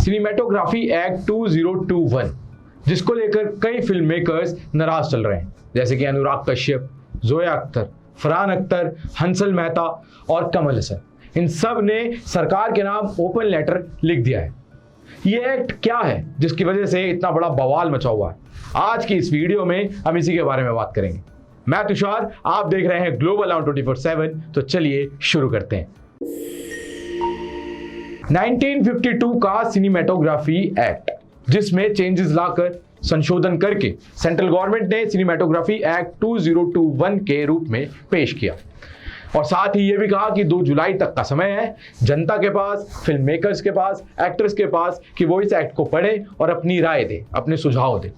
Cinematography act 2021 जिसको लेकर कई फिल्म मेकर्स नाराज चल रहे हैं, जैसे कि अनुराग कश्यप, जोया अख्तर, फरहान अख्तर, हंसल मेहता और कमल हसन। इन सब ने सरकार के नाम ओपन लेटर लिख दिया है। ये एक्ट क्या है जिसकी वजह से इतना बड़ा बवाल मचा हुआ है? आज की इस वीडियो में हम इसी के बारे में बात करेंगे। मैं तुषार, आप देख रहे हैं ग्लोबल नाउ 24/7। तो चलिए शुरू करते हैं। 1952 का सिनेमेटोग्राफी एक्ट, जिसमें चेंजेस लाकर संशोधन करके सेंट्रल गवर्नमेंट ने सिनेमेटोग्राफी एक्ट 2021 के रूप में पेश किया और साथ ही यह भी कहा कि 2 जुलाई तक का समय है जनता के पास, फिल्म मेकर्स के पास, एक्टर्स के पास कि वो इस एक्ट को पढ़ें और अपनी राय दें, अपने सुझाव दें।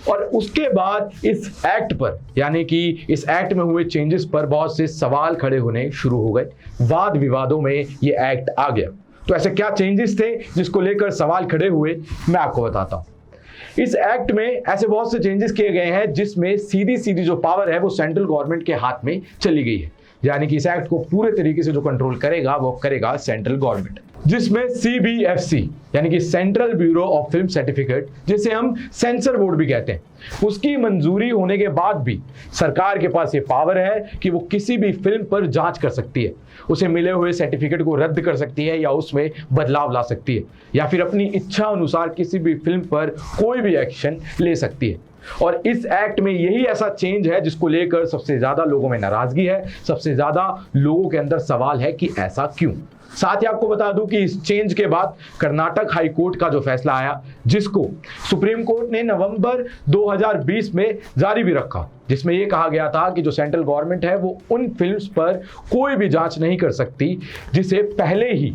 और उसके बाद इस एक्ट पर, यानी कि इस एक्ट में हुए चेंजेस पर बहुत से सवाल खड़े होने शुरू हो गए। वाद विवादों में ये एक्ट आ गया। तो ऐसे क्या चेंजेस थे जिसको लेकर सवाल खड़े हुए, मैं आपको बताता हूं। इस एक्ट में ऐसे बहुत से चेंजेस किए गए हैं जिसमें सीधी सीधी जो पावर है वो सेंट्रल गवर्नमेंट के हाथ में चली गई है, यानी कि इस एक्ट को पूरे तरीके से जो कंट्रोल करेगा वो करेगा सेंट्रल गवर्नमेंट। जिसमें CBFC यानी कि central bureau of film certificate, जिसे हम सेंसर बोर्ड भी कहते हैं, उसकी मंजूरी होने के बाद भी सरकार के पास ये पावर है कि वो किसी भी फिल्म पर जांच कर सकती है, उसे मिले हुए सर्टिफिकेट को रद्द कर सकती है या उसमें बदलाव ला सकती है, या फिर अपनी इच्छा अनुसार किसी भी फिल्म पर कोई भी एक्शन ले सकती है। और इस एक्ट में यही ऐसा चेंज है जिसको लेकर सबसे ज्यादा लोगों में नाराजगी है, सबसे ज्यादा लोगों के अंदर सवाल है कि ऐसा क्यों। साथ ही आपको बता दूं कि इस चेंज के बाद कर्नाटक हाई कोर्ट का जो फैसला आया, जिसको सुप्रीम कोर्ट ने नवंबर 2020 में जारी भी रखा, जिसमें यह कहा गया था कि जो सेंट्रल गवर्नमेंट है वो उन फिल्म्स पर कोई भी जांच नहीं कर सकती जिसे पहले ही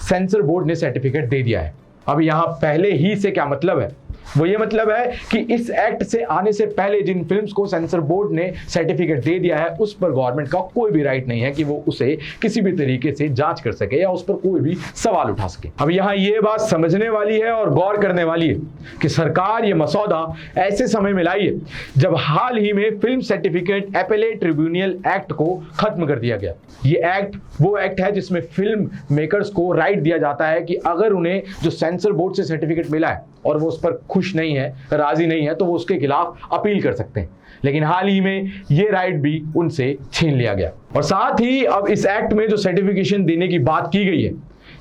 सेंसर बोर्ड ने सर्टिफिकेट दे दिया है। अब यहां पहले ही से क्या मतलब है? वो ये मतलब है कि इस एक्ट से आने से पहले जिन फिल्म्स को सेंसर बोर्ड ने सर्टिफिकेट दे दिया है उस पर गवर्नमेंट का कोई भी राइट नहीं है कि वो उसे किसी भी तरीके से जांच कर सके या उस पर कोई भी सवाल उठा सके। अब यहाँ ये बात समझने वाली है और गौर करने वाली है कि सरकार ये मसौदा ऐसे समय में लाई है जब हाल ही में film certificate appellate tribunal act को खत्म कर दिया गया। ये एक्ट वो एक्ट है जिसमें फिल्म मेकर्स को राइट दिया जाता है कि अगर उन्हें जो सेंसर बोर्ड से सर्टिफिकेट मिला है और वो उस पर खुश नहीं है, राजी नहीं है, तो वो उसके खिलाफ अपील कर सकते हैं। लेकिन हाल ही में ये राइट भी उनसे छीन लिया गया। और साथ ही अब इस एक्ट में जो सर्टिफिकेशन देने की बात की गई है,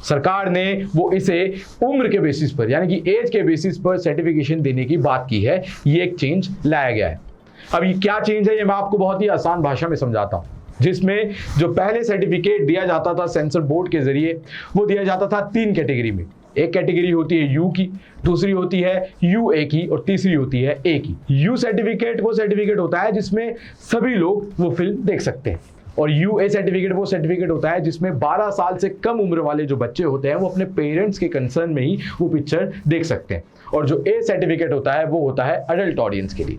सरकार ने वो इसे उम्र के बेसिस पर, यानी कि एज के बेसिस पर सर्टिफिकेशन देने की बात की है। ये एक चेंज लाया गया है। अब ये क्या चेंज है ये मैं आपको बहुत ही आसान भाषा में समझाता हूँ। जिसमें जो पहले सर्टिफिकेट दिया जाता था सेंसर बोर्ड के जरिए, वो दिया जाता था 3 कैटेगरी में। एक कैटेगरी होती है यू की, दूसरी होती है UA की और तीसरी होती है A की। यू सर्टिफिकेट वो सर्टिफिकेट होता है जिसमें सभी लोग वो फिल्म देख सकते हैं, और UA सर्टिफिकेट वो सर्टिफिकेट होता है जिसमें 12 साल से कम उम्र वाले जो बच्चे होते हैं वो अपने पेरेंट्स के कंसर्न में ही वो पिक्चर देख सकते हैं। और जो A सर्टिफिकेट होता है वो होता है अडल्ट ऑडियंस के लिए।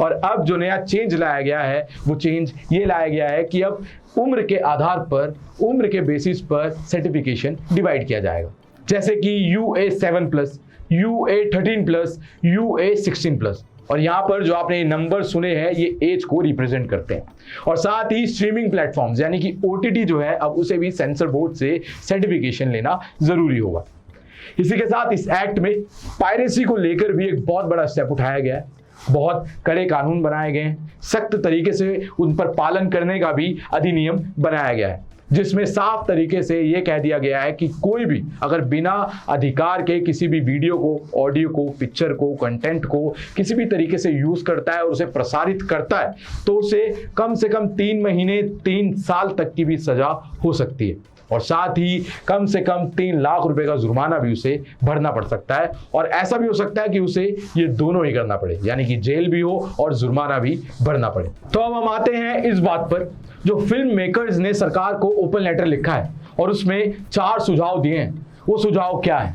और अब जो नया चेंज लाया गया है वो चेंज ये लाया गया है कि अब उम्र के आधार पर, उम्र के बेसिस पर सर्टिफिकेशन डिवाइड किया जाएगा। जैसे कि UA 7+, UA 13+, UA 16+। और यहाँ पर जो आपने नंबर सुने हैं ये एज को रिप्रेजेंट करते हैं। और साथ ही स्ट्रीमिंग प्लेटफॉर्म्स यानी कि OTT जो है, अब उसे भी सेंसर बोर्ड से सर्टिफिकेशन लेना जरूरी होगा। इसी के साथ इस एक्ट में पायरेसी को लेकर भी एक बहुत बड़ा स्टेप उठाया गया है। बहुत कड़े कानून बनाए गए हैं, सख्त तरीके से उन पर पालन करने का भी अधिनियम बनाया गया है, जिसमें साफ तरीके से यह कह दिया गया है कि कोई भी अगर बिना अधिकार के किसी भी वीडियो को, ऑडियो को, पिक्चर को, कंटेंट को किसी भी तरीके से यूज करता है और उसे प्रसारित करता है तो उसे कम से कम 3 महीने 3 साल तक की भी सजा हो सकती है। और साथ ही कम से कम 3 लाख रुपए का जुर्माना भी उसे भरना पड़ सकता है। और ऐसा भी हो सकता है कि उसे ये दोनों ही करना पड़े, यानी कि जेल भी हो और जुर्माना भी भरना पड़े। तो अब हम आते हैं इस बात पर, जो फिल्म मेकर्स ने सरकार को ओपन लेटर लिखा है और उसमें 4 सुझाव दिए हैं। वो सुझाव क्या है?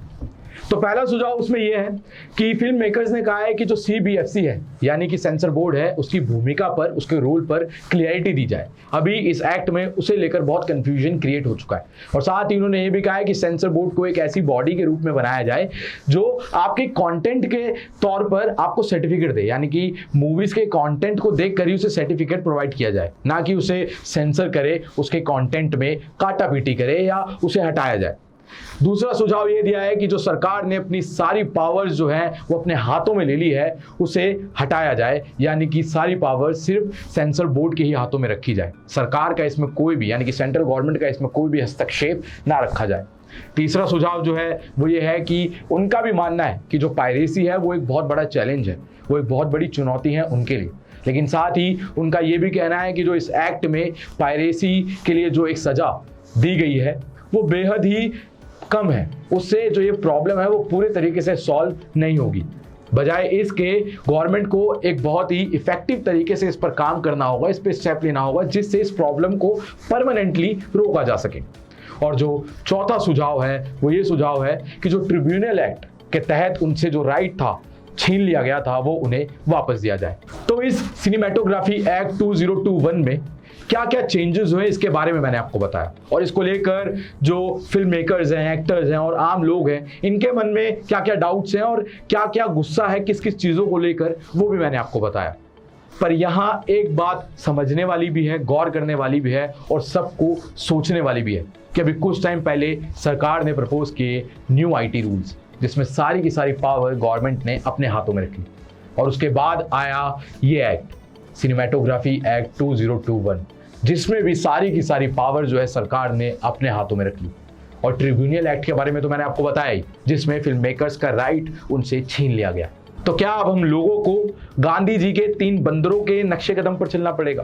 तो पहला सुझाव उसमें यह है कि फिल्म मेकर्स ने कहा है कि जो CBFC है यानी कि सेंसर बोर्ड है, उसकी भूमिका पर, उसके रोल पर क्लियरिटी दी जाए। अभी इस एक्ट में उसे लेकर बहुत कंफ्यूजन क्रिएट हो चुका है। और साथ ही उन्होंने ये भी कहा है कि सेंसर बोर्ड को एक ऐसी बॉडी के रूप में बनाया जाए जो आपके कंटेंट के तौर पर आपको सर्टिफिकेट दे, यानी कि मूवीज के कंटेंट को देख कर ही उसे सर्टिफिकेट प्रोवाइड किया जाए, ना कि उसे सेंसर करे, उसके कंटेंट में काटा पीटी करे या उसे हटाया जाए। दूसरा सुझाव ये दिया है कि जो सरकार ने अपनी सारी पावर्स जो है वो अपने हाथों में ले ली है उसे हटाया जाए, यानी कि सारी पावर सिर्फ सेंसर बोर्ड के ही हाथों में रखी जाए। सरकार का इसमें कोई भी, यानी कि सेंट्रल गवर्नमेंट का इसमें कोई भी हस्तक्षेप ना रखा जाए। तीसरा सुझाव जो है वो ये है कि उनका भी मानना है कि जो पायरेसी है वो एक बहुत बड़ा चैलेंज है, वो एक बहुत बड़ी चुनौती है उनके लिए। लेकिन साथ ही उनका ये भी कहना है कि जो इस एक्ट में पायरेसी के लिए जो एक सज़ा दी गई है वो बेहद ही कम है, उससे जो ये प्रॉब्लम है वो पूरे तरीके से सॉल्व नहीं होगी। बजाय इसके गवर्नमेंट को एक बहुत ही इफेक्टिव तरीके से इस पर काम करना होगा, इस पर स्टेप लेना होगा जिससे इस प्रॉब्लम को परमानेंटली रोका जा सके। और जो चौथा सुझाव है वो ये सुझाव है कि जो ट्रिब्यूनल एक्ट के तहत उनसे जो राइट था छीन लिया गया था वो उन्हें वापस दिया जाए। तो इस सिनेमेटोग्राफी एक्ट 2021 में क्या क्या चेंजेस हुए इसके बारे में मैंने आपको बताया, और इसको लेकर जो फिल्म मेकर्स हैं, एक्टर्स हैं और आम लोग हैं, इनके मन में क्या क्या डाउट्स हैं और क्या क्या गुस्सा है किस किस चीज़ों को लेकर, वो भी मैंने आपको बताया। पर यहाँ एक बात समझने वाली भी है, गौर करने वाली भी है और सबको सोचने वाली भी है कि अभी कुछ टाइम पहले सरकार ने प्रपोज किए न्यू IT रूल्स, जिसमें सारी की सारी पावर गवर्नमेंट ने अपने हाथों में रखी, और उसके बाद आया ये एक्ट सिनेमेटोग्राफी एक्ट 2021, जिसमें भी सारी की सारी पावर जो है सरकार ने अपने हाथों में रख ली। और ट्रिब्यूनल एक्ट के बारे में तो मैंने आपको बताया ही, जिसमें फिल्म मेकर्स का राइट उनसे छीन लिया गया। तो क्या अब हम लोगों को गांधी जी के 3 बंदरों के नक्शे कदम पर चलना पड़ेगा?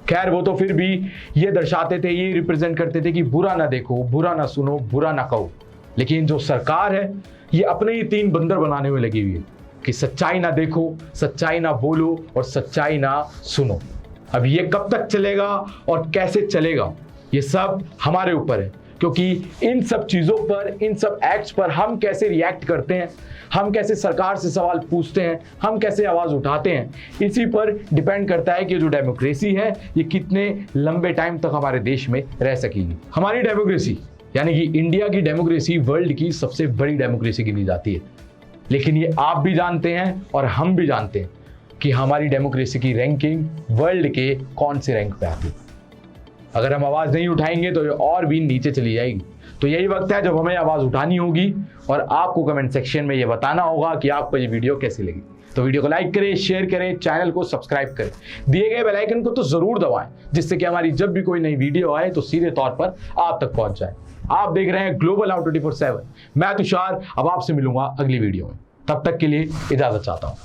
खैर वो तो फिर भी ये दर्शाते थे, ये रिप्रेजेंट करते थे कि बुरा ना देखो, बुरा ना सुनो, बुरा ना कहो। लेकिन जो सरकार है ये अपने ही 3 बंदर बनाने में लगी हुई है कि सच्चाई ना देखो, सच्चाई ना बोलो और सच्चाई ना सुनो। अब ये कब तक चलेगा और कैसे चलेगा ये सब हमारे ऊपर है, क्योंकि इन सब चीज़ों पर, इन सब एक्ट्स पर हम कैसे रिएक्ट करते हैं, हम कैसे सरकार से सवाल पूछते हैं, हम कैसे आवाज़ उठाते हैं, इसी पर डिपेंड करता है कि जो डेमोक्रेसी है ये कितने लंबे टाइम तक हमारे देश में रह सकेगी। हमारी डेमोक्रेसी यानी कि इंडिया की डेमोक्रेसी वर्ल्ड की सबसे बड़ी डेमोक्रेसी गिनी जाती है। लेकिन ये आप भी जानते हैं और हम भी जानते हैं कि हमारी डेमोक्रेसी की रैंकिंग वर्ल्ड के कौन से रैंक पे आती है। अगर हम आवाज़ नहीं उठाएंगे तो ये और भी नीचे चली जाएगी। तो यही वक्त है जब हमें आवाज़ उठानी होगी और आपको कमेंट सेक्शन में ये बताना होगा कि आपको ये वीडियो कैसी लगी। तो वीडियो को लाइक करें, शेयर करें, चैनल को सब्सक्राइब करें, दिए गए बेल आइकन को तो ज़रूर दबाएं, जिससे कि हमारी जब भी कोई नई वीडियो आए तो सीधे तौर पर आप तक पहुंच जाए। आप देख रहे हैं ग्लोबल नाउ 24/7। मैं तुषार अब आपसे मिलूंगा अगली वीडियो में, तब तक के लिए इजाज़त चाहता हूँ।